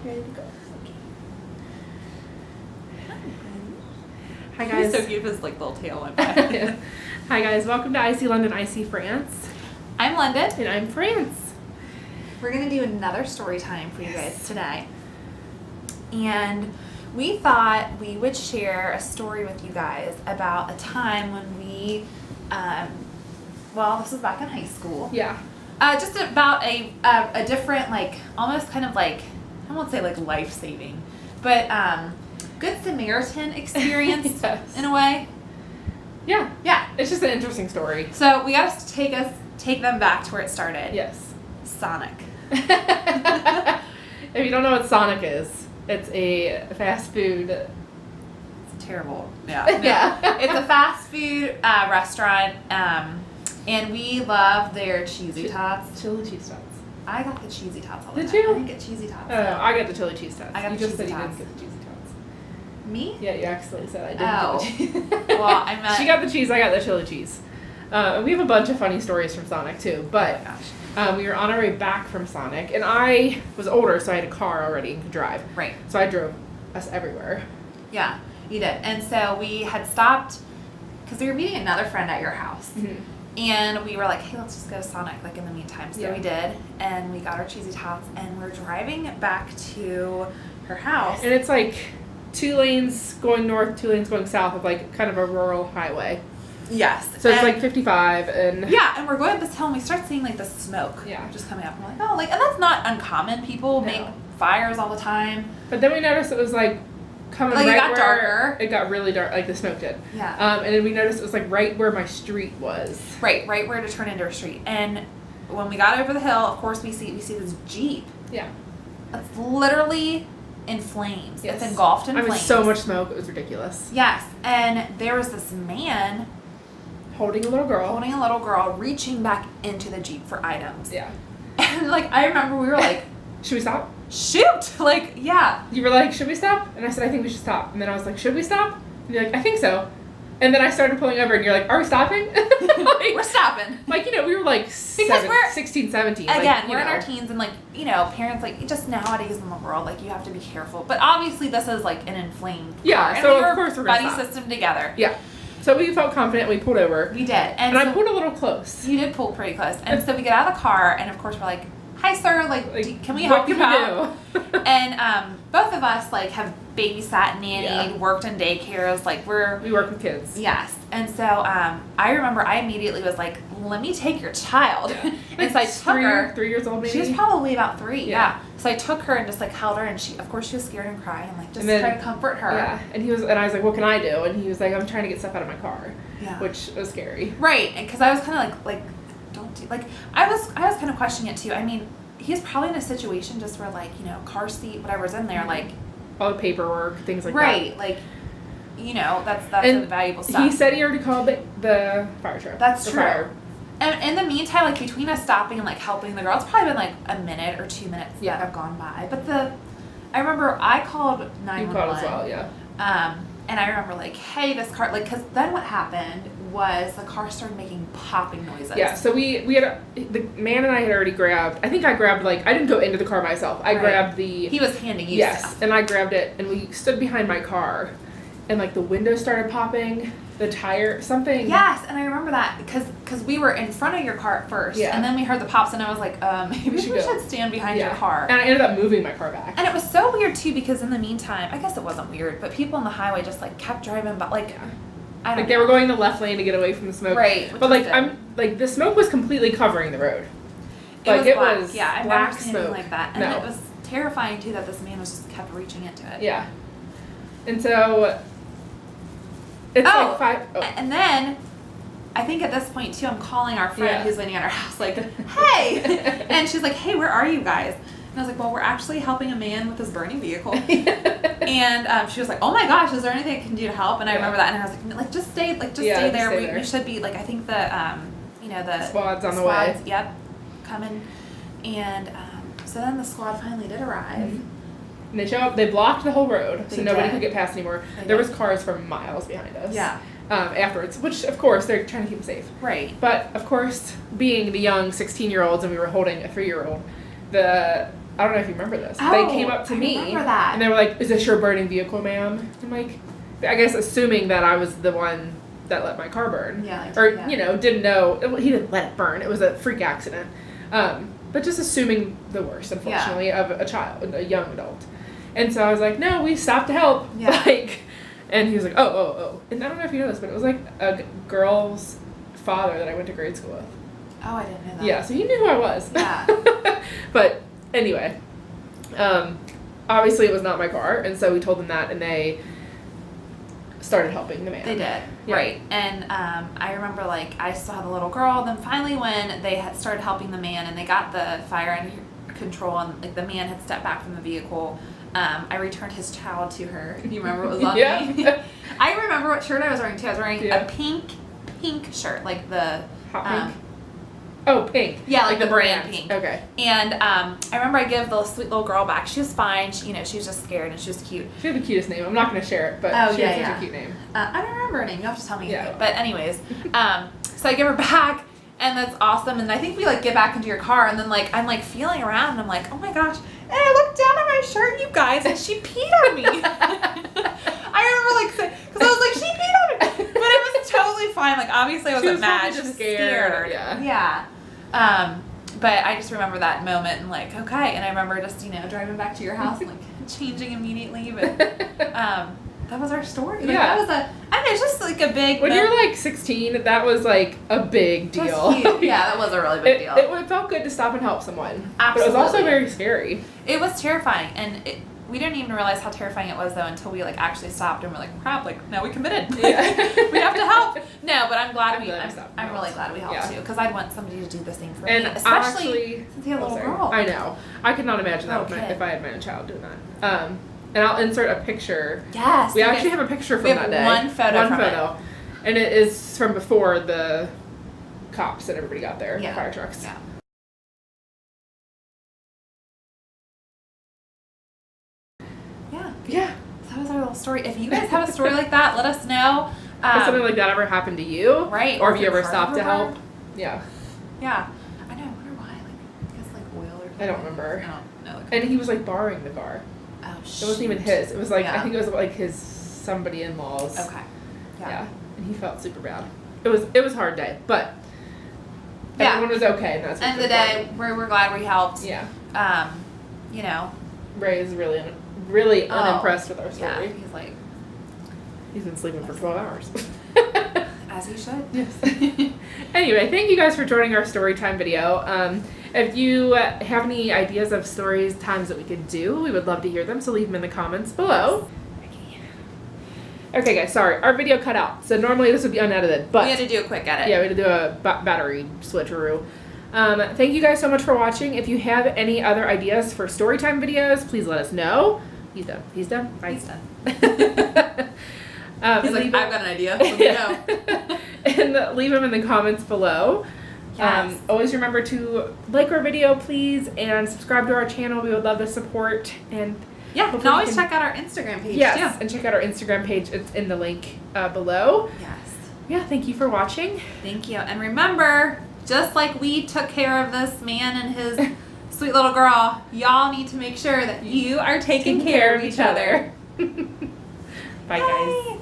Ready to go. Okay. Hi guys. He's so cute with his like little tail went by. Hi guys, welcome to IC London, IC France. I'm London. And I'm France. We're going to do another story time for you guys today. And we thought we would share a story with you guys about a time when we, this was back in high school. Yeah. Just about a different, like, almost kind of like, I won't say like life-saving, but Good Samaritan experience Yes. in a way. Yeah. Yeah. It's just an interesting story. So we got to take them back to where it started. Yes. Sonic. If you don't know what Sonic is, it's a fast food. It's terrible. Yeah. Yeah. It's a fast food restaurant, and we love their cheesy tots. Chili cheese tots. I got the cheesy tots all the Did time. you? I didn't get cheesy tots. Oh, I got the chili cheese tots. I got you the just said cheesy you tots. didn't get the cheesy tots. Me? Yeah, you accidentally said I didn't Oh. get the cheese. Well, I meant... She got the cheese, I got the chili cheese. We have a bunch of funny stories from Sonic too, but Oh my gosh. we were on our way back from Sonic, and I was older, so I had a car already and could drive. Right. So I drove us everywhere. Yeah, you did. And so we had stopped because we were meeting another friend at your house. Mm-hmm. And we were like, hey, let's just go to Sonic, like, in the meantime. So Yeah. we did, and we got our cheesy tots, and we're driving back to her house. And it's like 2 lanes going north, 2 lanes going south of like kind of a rural highway. Yes. So it's and- like 55 and... Yeah, and we're going up this hill, and we start seeing, like, the smoke Yeah. just coming up. And we're like, oh, like, and that's not uncommon. People No. make fires all the time. But then we noticed it was like coming Like, it right got where... darker. It got really dark, like the smoke did. Yeah. And then we noticed it was like right where my street was. Right where to turn into a street. And when we got over the hill, of course, we see this Jeep. Yeah. It's literally in flames. Yes. It's engulfed in I mean, flames. so much smoke, it was ridiculous. Yes, and there was this man Holding a little girl. holding a little girl, reaching back into the Jeep for items. Yeah. And, like, I remember we were like, Should we stop? shoot! Like, yeah. You were like, should we stop? And I said, I think we should stop. And then I was like, should we stop? And you're like, I think so. And then I started pulling over and you're like, are we stopping? We're stopping. Like, you know, we were like we're- 16, 17. Again, like, we're in our know. teens, and, like, you know, parents, like, just nowadays in the world, like, you have to be careful. But obviously, this is, like, an inflamed Yeah, car. And so we of were course we're gonna buddy stop. system together. Yeah. So we felt confident. We pulled over. We did. And And I so pulled a little close. you did pull pretty close. And so we get out of the car, and, of course, we're like, hi, sir, like, can we what help you can out? we do? And both of us, like, have babysat, nannied, Yeah. worked in daycares. Like, we're... We work with kids. Yes. And so I remember I immediately was like, let me take your child. And so I took her. 3 years old maybe. She was probably about 3. Yeah. Yeah. So I took her and just, like, held her. And she, of course, she was scared and crying. And, like, just And then- trying to comfort her. Yeah. And I was like, what can I do? And he was like, I'm trying to get stuff out of my car. Yeah. Which was scary. Right. And because I was kind of like, don't do... Like, I was kind of questioning it, too. I mean, he's probably in a situation just where, like, you know, car seat, whatever's in there, like... All the paperwork, things like that. Right. Like, you know, that's And the valuable stuff. He said he already called the fire truck. That's The true. fire. And in the meantime, like, between us stopping and, like, helping the girl, it's probably been, like, a minute or 2 minutes Yeah. that have gone by. But I remember I called 911. You called as well, yeah. And I remember, like, hey, this car, like, because then what happened was the car started making popping noises. Yeah, so we had, the man and I had already grabbed, I think I grabbed, like, I didn't go into the car myself. I Right. grabbed the... He was handing you Yes, stuff. and I grabbed it, and we stood behind my car, and, like, the window started popping, the tire, something... Yes, and I remember that because we were in front of your car at first. Yeah. And then we heard the pops, and I was like, maybe we should should go. stand behind Yeah. your car. And I ended up moving my car back. And it was so weird, too, because in the meantime, I guess it wasn't weird, but people on the highway just, like, kept driving, but, like, I don't Like, they were going the left lane to get away from the smoke. Right, which But, like, was good. the smoke was completely covering the road. It Like, was it black. was Yeah, I've black never seen smoke. anything like that. And No. it was terrifying, too, that this man was just kept reaching into it. Yeah. And so... It's Oh, like 5... Oh. And then, I think at this point, too, I'm calling our friend Yeah. who's waiting at our house, like, hey! And she's like, hey, where are you guys? And I was like, well, we're actually helping a man with his burning vehicle. And she was like, oh my gosh, is there anything I can do to help? And I Yeah. remember that, and I was like, just stay there. stay there. We should be, like, I think the, you know, the Squad's on the squads, way. Yep, coming. And so then the squad finally did arrive. Mhm. And they show up, they blocked the whole road, so They nobody did. could get past anymore. They There did. was cars for miles behind us. Yeah. Afterwards, which, of course, they're trying to keep them safe. Right. But, of course, being the young 16-year-olds and we were holding a 3-year-old, the I don't know if you remember this. Oh, They came up to I me remember that. and they were like, "Is this your burning vehicle, ma'am?" I'm like, I guess assuming that I was the one that let my car burn. Yeah, like, Or, yeah. you know, didn't know. He didn't let it burn. It was a freak accident. But just assuming the worst, unfortunately, of a child, a young adult. And so I was like, "No, we stopped to help." Yeah. Like, and he was like, oh. And I don't know if you know this, but it was like a girl's father that I went to grade school with. Oh, I didn't know that. Yeah, so he knew who I was. Yeah. But anyway, obviously it was not my car, and so we told them that, and they started helping the man. They did, Yeah. right. And I remember, like, I still had a little girl. Then finally, when they had started helping the man and they got the fire under control, and like the man had stepped back from the vehicle, I returned his child to her. If you remember what was on Yeah. me, I remember what shirt I was wearing too. I was wearing Yeah. a pink shirt, like the Hot pink? Oh, pink. yeah, like the brand pink. Okay. And I remember I give the sweet little girl back. She was fine. She, she was just scared and she was cute. She had the cutest name. I'm not going to share it, but Oh, she yeah, had such yeah. a cute name. I don't remember her name. You have to tell me. Yeah. But anyways, so I give her back, and that's awesome. And I think we like get back into your car, and then like I'm like feeling around, and I'm like, oh my gosh. And I looked down at my shirt, you guys, and she peed on me. I remember like because I was like, she peed on me, but it was totally fine. Like obviously I She wasn't was mad. probably She just was scared. scared. Yeah. Yeah. But I just remember that moment and like, okay. And I remember just, driving back to your house and like changing immediately. But that was our story. Like, Yeah. That was it's just like a big. When you're like 16, that was like a big That's deal. huge. Yeah, that was a really big deal. It felt good to stop and help someone. Absolutely. But it was also very scary. It was terrifying, and we didn't even realize how terrifying it was though until we like actually stopped and we're like, crap, like now we committed. Yeah. We have to help. No, but I'm glad we stopped. I'm really glad we helped Yeah. too, because I'd want somebody to do the same for And me, especially actually, since he had a little sorry. girl. I know. I could not imagine that Okay. if I had my own child doing that. And I'll insert a picture. Yes. We actually have a picture from we have that day. one photo from it. And it is from before the cops and everybody got there, Yeah. the fire trucks. Yeah. Yeah. Yeah. That was our little story. If you guys have a story like that, let us know. Has something like that ever happened to you? Right. Or Or have you if your ever car stopped to ever help? burned? Yeah. Yeah. I know. I wonder why. Like, I guess like oil or something. I don't remember. I don't know. And he was like borrowing the car. Oh, shit. It wasn't even his. It was like, Yeah. I think it was like his somebody in-laws. Okay. Yeah. And he felt super bad. It was a hard day, but Yeah. everyone was okay, and that's what's End of the day, important. we're glad we helped. Yeah. You know. Ray is really unimpressed with our Yeah. story. He's like, He's been sleeping for 12 hours. as he should. Yes. Anyway, thank you guys for joining our story time video. If you have any ideas of stories times that we could do, we would love to hear them, so leave them in the comments below. Okay guys, sorry, our video cut out. So normally this would be unedited, but We had to do a quick edit. yeah, we had to do a battery switcheroo. Thank you guys so much for watching. If you have any other ideas for storytime videos, please let us know. He's done. He's done. Bye. He's done. And He's like, leave I've got an idea. Let me know. and leave them in the comments below. Yes. Always remember to like our video, please, and subscribe to our channel. We would love the support. And Yeah, hopefully and always we can- check out our Instagram page yes, too. and check out our Instagram page. It's in the link below. Yes. Yeah, thank you for watching. Thank you. And remember, just like we took care of this man and his sweet little girl, y'all need to make sure that you are taking care of each other. Bye, guys. Bye.